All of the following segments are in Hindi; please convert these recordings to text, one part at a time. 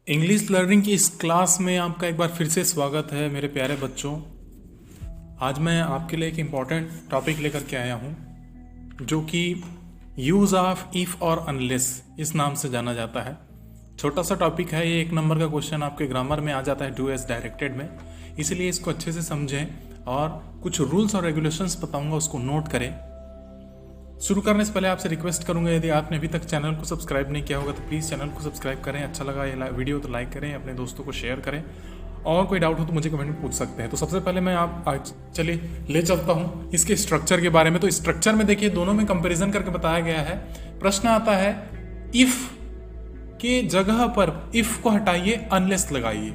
इंग्लिश लर्निंग की इस क्लास में आपका एक बार फिर से स्वागत है मेरे प्यारे बच्चों। आज मैं आपके लिए एक इम्पॉर्टेंट टॉपिक लेकर के आया हूँ जो कि यूज़ ऑफ इफ़ और अनलेस इस नाम से जाना जाता है। छोटा सा टॉपिक है ये, 1 नंबर का क्वेश्चन आपके ग्रामर में आ जाता है डू एज डायरेक्टेड में, इसलिए इसको अच्छे से समझें और कुछ रूल्स और रेगुलेशंस बताऊँगा उसको नोट करें। शुरू करने से पहले आपसे रिक्वेस्ट करूंगा, यदि आपने अभी तक चैनल को सब्सक्राइब नहीं किया होगा तो प्लीज़ चैनल को सब्सक्राइब करें। अच्छा लगा ये वीडियो तो लाइक करें, अपने दोस्तों को शेयर करें और कोई डाउट हो तो मुझे कमेंट में पूछ सकते हैं। तो सबसे पहले मैं चलिए ले चलता हूँ इसके स्ट्रक्चर के बारे में। तो स्ट्रक्चर में देखिए दोनों में कंपेरिजन करके बताया गया है। प्रश्न आता है इफ़ के जगह पर इफ़ को हटाइए, अनलेस लगाइए।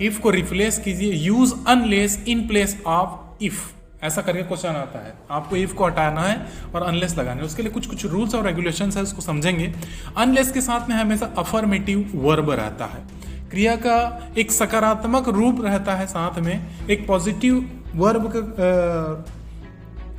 इफ़ को रिप्लेस कीजिए, use unless in place of if, ऐसा करके क्वेश्चन आता है। आपको इफ को हटाना है और अनलेस लगाना है, उसके लिए कुछ कुछ रूल्स और रेगुलेशंस है, उसको समझेंगे। अनलेस के साथ में हमेशा अफर्मेटिव वर्ब रहता है, क्रिया का एक सकारात्मक रूप रहता है, साथ में एक पॉजिटिव वर्ब का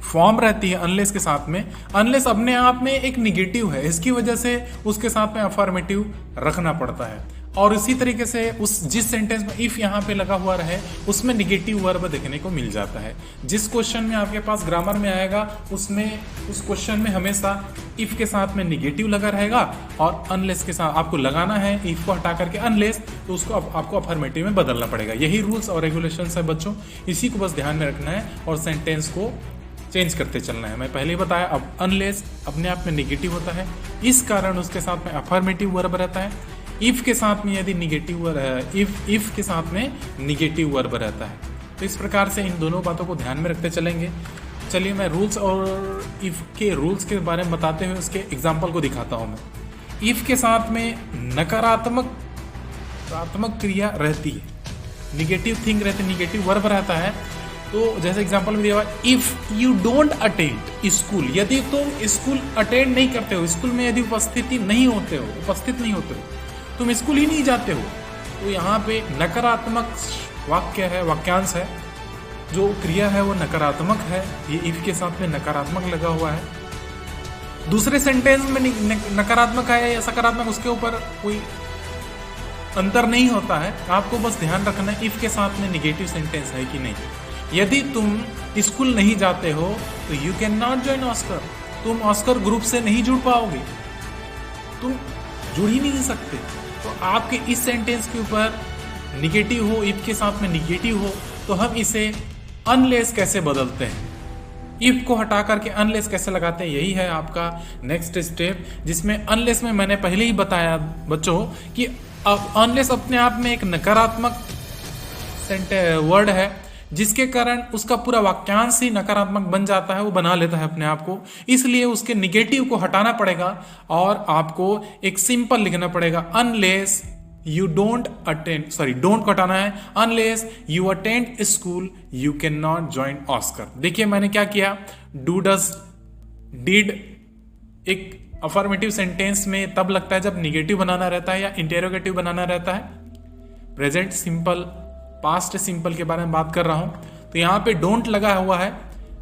फॉर्म रहती है अनलेस के साथ में। अनलेस अपने आप में एक निगेटिव है, इसकी वजह से उसके साथ में अफर्मेटिव रखना पड़ता है। और इसी तरीके से जिस सेंटेंस में इफ यहाँ पे लगा हुआ रहे उसमें निगेटिव वर्ब देखने को मिल जाता है। जिस क्वेश्चन में आपके पास ग्रामर में आएगा उसमें उस क्वेश्चन में हमेशा इफ के साथ में निगेटिव लगा रहेगा और अनलेस के साथ आपको लगाना है इफ को हटा करके अनलेस, तो उसको आपको अफर्मेटिव में बदलना पड़ेगा। यही रूल्स और रेगुलेशंस है बच्चों, इसी को बस ध्यान में रखना है और सेंटेंस को चेंज करते चलना है। मैं पहले ही बताया, अब अनलेस अपने आप में निगेटिव होता है, इस कारण उसके साथ में अफर्मेटिव वर्ब रहता है। इफ के साथ में यदि निगेटिव वर्ब, इफ के साथ में निगेटिव वर्ब रहता है। तो इस प्रकार से इन दोनों बातों को ध्यान में रखते चलेंगे। चलिए मैं रूल्स और इफ के रूल्स के बारे में बताते हुए उसके एग्जाम्पल को दिखाता हूँ। मैं इफ के साथ में नकारात्मक क्रिया रहती है, निगेटिव थिंग रहती है, निगेटिव वर्ब रहता है। तो जैसे एग्जांपल में दिया हुआ, if you don't attend school, यदि तुम स्कूल अटेंड नहीं करते हो, स्कूल में यदि उपस्थित नहीं होते हो, तुम स्कूल ही नहीं जाते हो, तो यहाँ पे नकारात्मक वाक्य है, वाक्यांश है, जो क्रिया है वो नकारात्मक है। ये इफ के साथ में नकारात्मक लगा हुआ है। दूसरे सेंटेंस में नकारात्मक है या सकारात्मक, उसके ऊपर कोई अंतर नहीं होता है। आपको बस ध्यान रखना है इफ के साथ में निगेटिव सेंटेंस है कि नहीं। यदि तुम स्कूल नहीं जाते हो तो you can not join Oscar, तुम ऑस्कर ग्रुप से नहीं जुड़ पाओगे, तुम जुड़ ही नहीं सकते। तो आपके इस सेंटेंस के ऊपर निगेटिव हो, इफ के साथ में निगेटिव हो, तो हम इसे अनलेस कैसे बदलते हैं, इफ को हटा करके अनलेस कैसे लगाते हैं, यही है आपका नेक्स्ट स्टेप। जिसमें अनलेस में मैंने पहले ही बताया बच्चों कि अब अनलेस अपने आप में एक नकारात्मक वर्ड है, जिसके कारण उसका पूरा वाक्यांश ही नकारात्मक बन जाता है, वो बना लेता है अपने आप को। इसलिए उसके निगेटिव को हटाना पड़ेगा और आपको एक सिंपल लिखना पड़ेगा, unless you don't attend, don't को हटाना है, unless you attend school you can not join Oscar. देखिए मैंने क्या किया, डू डज डिड एक अफर्मेटिव सेंटेंस में तब लगता है जब निगेटिव बनाना रहता है या इंटेरोगेटिव बनाना रहता है। प्रेजेंट सिंपल, पास्ट सिंपल के बारे में बात कर रहा हूं, तो यहां पे डोंट लगा हुआ है।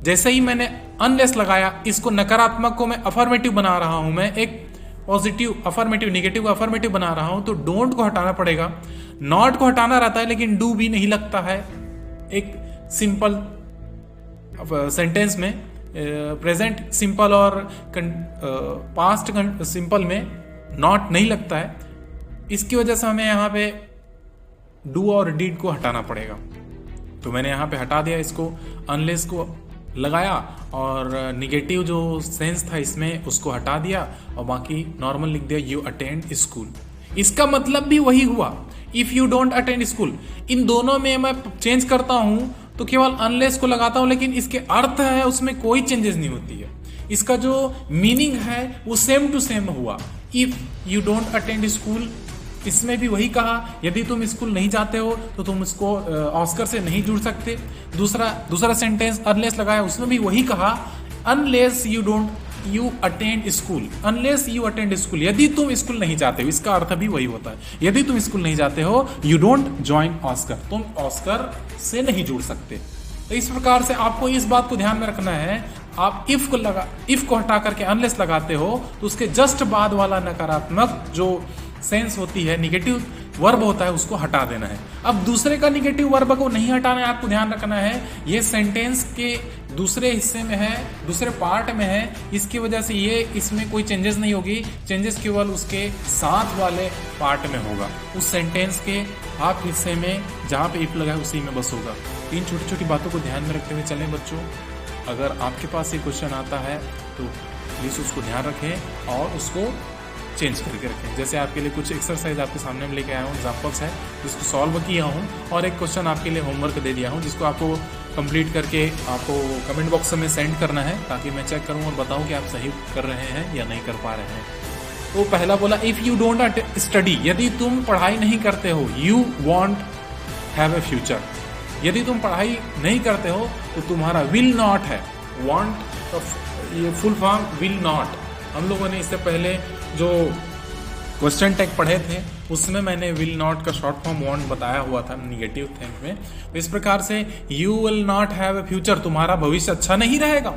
जैसे ही मैंने अनलेस लगाया, इसको नकारात्मक को मैं अफर्मेटिव बना रहा हूं, मैं एक पॉजिटिव अफर्मेटिव, निगेटिव अफर्मेटिव बना रहा हूं, तो डोंट को हटाना पड़ेगा। नॉट को हटाना रहता है लेकिन डू भी नहीं लगता है एक सिंपल सेंटेंस में। प्रेजेंट सिंपल और पास्ट सिंपल में नॉट नहीं लगता है, इसकी वजह से हमें यहाँ पे डू और डिड को हटाना पड़ेगा। तो मैंने यहाँ पे हटा दिया इसको, अनलेस को लगाया और निगेटिव जो सेंस था इसमें उसको हटा दिया और बाकी नॉर्मल लिख दिया यू अटेंड स्कूल। इसका मतलब भी वही हुआ, if you don't attend school. इन दोनों में मैं चेंज करता हूं तो केवल अनलेस को लगाता हूं, लेकिन इसके अर्थ है उसमें कोई चेंजेस नहीं होती है। इसका जो मीनिंग है वो सेम टू सेम हुआ। If you don't attend school, इसमें भी वही कहा, यदि तुम स्कूल नहीं जाते हो तो तुम इसको ऑस्कर से नहीं जुड़ सकते। दूसरा सेंटेंस अनलेस लगाया, उसमें भी वही कहा, unless you attend school, unless you attend school, यदि तुम स्कूल नहीं जाते हो, इसका अर्थ भी वही होता है। यदि तुम स्कूल नहीं जाते हो, यू डोंट ज्वाइन ऑस्कर, तुम ऑस्कर से नहीं जुड़ सकते। तो इस प्रकार से आपको इस बात को ध्यान में रखना है, आप इफ को हटा करके अनलेस लगाते हो तो उसके जस्ट बाद वाला नकारात्मक जो सेंस होती है, निगेटिव वर्ब होता है, उसको हटा देना है। अब दूसरे का निगेटिव वर्ब को नहीं हटाना है, आपको ध्यान रखना है ये सेंटेंस के दूसरे हिस्से में है, दूसरे पार्ट में है, इसकी वजह से ये इसमें कोई चेंजेस नहीं होगी, चेंजेस केवल उसके साथ वाले पार्ट में होगा, उस सेंटेंस के हाफ हिस्से में जहाँ पे इफ लगा है उसी में बस होगा। इन छोटी छोटी बातों को ध्यान में रखते हुए चलें बच्चों। अगर आपके पास ये क्वेश्चन आता है तो प्लीज़ उसको ध्यान रखें और उसको चेंज करके रखें। जैसे आपके लिए कुछ एक्सरसाइज आपके सामने में लेके आया हूँ, एग्जाम्पल्स है जिसको सॉल्व किया हूँ, और एक क्वेश्चन आपके लिए होमवर्क दे दिया हूँ जिसको आपको कंप्लीट करके आपको कमेंट बॉक्स में सेंड करना है, ताकि मैं चेक करूँ और बताऊँ कि आप सही कर रहे हैं या नहीं कर पा रहे हैं। तो पहला बोला इफ़ यू डोंट स्टडी, यदि तुम पढ़ाई नहीं करते हो, you want have a future, यदि तुम पढ़ाई नहीं करते हो तो तुम्हारा विल नॉट है, वॉन्ट ये फुल फॉर्म विल नॉट। हम लोगों ने इससे पहले जो क्वेश्चन टैग पढ़े थे उसमें मैंने विल नॉट का शॉर्ट फॉर्म वॉन्ट बताया हुआ था निगेटिव थिंग में। तो इस प्रकार से you will not have a future, तुम्हारा भविष्य अच्छा नहीं रहेगा,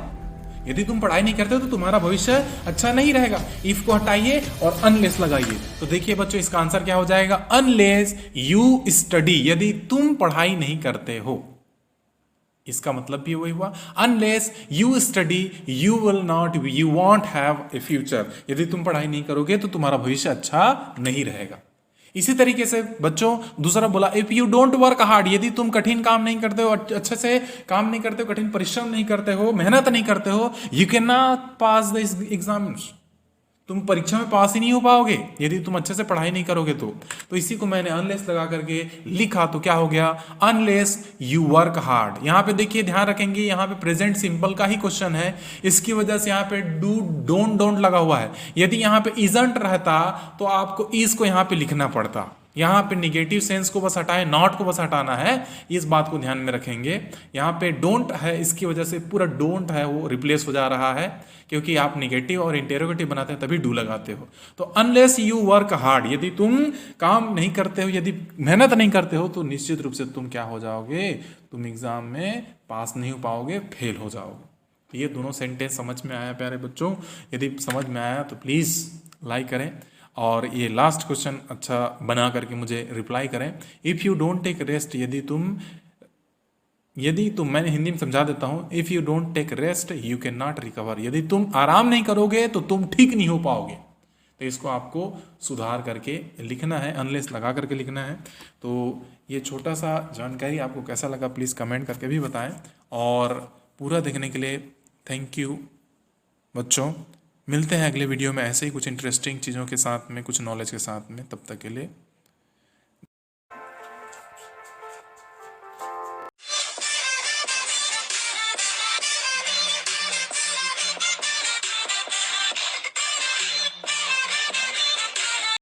यदि तुम पढ़ाई नहीं करते तो तुम्हारा भविष्य अच्छा नहीं रहेगा। इफ को हटाइए और अनलेस लगाइए, तो देखिए बच्चों इसका आंसर क्या हो जाएगा, अनलेस यू स्टडी, यदि तुम पढ़ाई नहीं करते हो। इसका मतलब भी वही हुआ, unless you study you will not, you want have a future, यदि तुम पढ़ाई नहीं करोगे तो तुम्हारा भविष्य अच्छा नहीं रहेगा। इसी तरीके से बच्चों दूसरा बोला if you don't work hard, यदि तुम कठिन काम नहीं करते हो, अच्छे से काम नहीं करते हो, कठिन परिश्रम नहीं करते हो, मेहनत नहीं करते हो, you can not pass the exams, तुम परीक्षा में पास ही नहीं हो पाओगे यदि तुम अच्छे से पढ़ाई नहीं करोगे तो इसी को मैंने अनलेस लगा करके लिखा, तो क्या हो गया, अनलेस यू वर्क हार्ड। यहाँ पे देखिए ध्यान रखेंगे, यहाँ पे प्रेजेंट सिंपल का ही क्वेश्चन है, इसकी वजह से यहाँ पे डू डोंट लगा हुआ है। यदि यहाँ पे इजंट रहता तो आपको इज को यहाँ पे लिखना पड़ता, यहाँ पे निगेटिव सेंस को बस हटाए, नॉट को बस हटाना है, इस बात को ध्यान में रखेंगे। यहाँ पे डोंट है, इसकी वजह से पूरा डोंट है वो रिप्लेस हो जा रहा है, क्योंकि आप निगेटिव और इंटेरोगेटिव बनाते हैं तभी डू लगाते हो। तो अनलेस यू वर्क हार्ड, यदि तुम काम नहीं करते हो, यदि मेहनत नहीं करते हो, तो निश्चित रूप से तुम क्या हो जाओगे, तुम एग्जाम में पास नहीं हो पाओगे, फेल हो जाओगे। तो ये दोनों सेंटेंस समझ में आया प्यारे बच्चों? यदि समझ में आया तो प्लीज़ लाइक करें, और ये लास्ट क्वेश्चन अच्छा बना करके मुझे रिप्लाई करें। If you don't take rest, यदि तुम मैंने हिंदी में समझा देता हूँ, if you don't take rest you can not recover, यदि तुम आराम नहीं करोगे तो तुम ठीक नहीं हो पाओगे। तो इसको आपको सुधार करके लिखना है, अनलेस लगा करके लिखना है। तो ये छोटा सा जानकारी आपको कैसा लगा प्लीज़ कमेंट करके भी बताएं, और पूरा देखने के लिए थैंक यू बच्चों। मिलते हैं अगले वीडियो में ऐसे ही कुछ इंटरेस्टिंग चीज़ों के साथ में, कुछ नॉलेज के साथ में। तब तक के लिए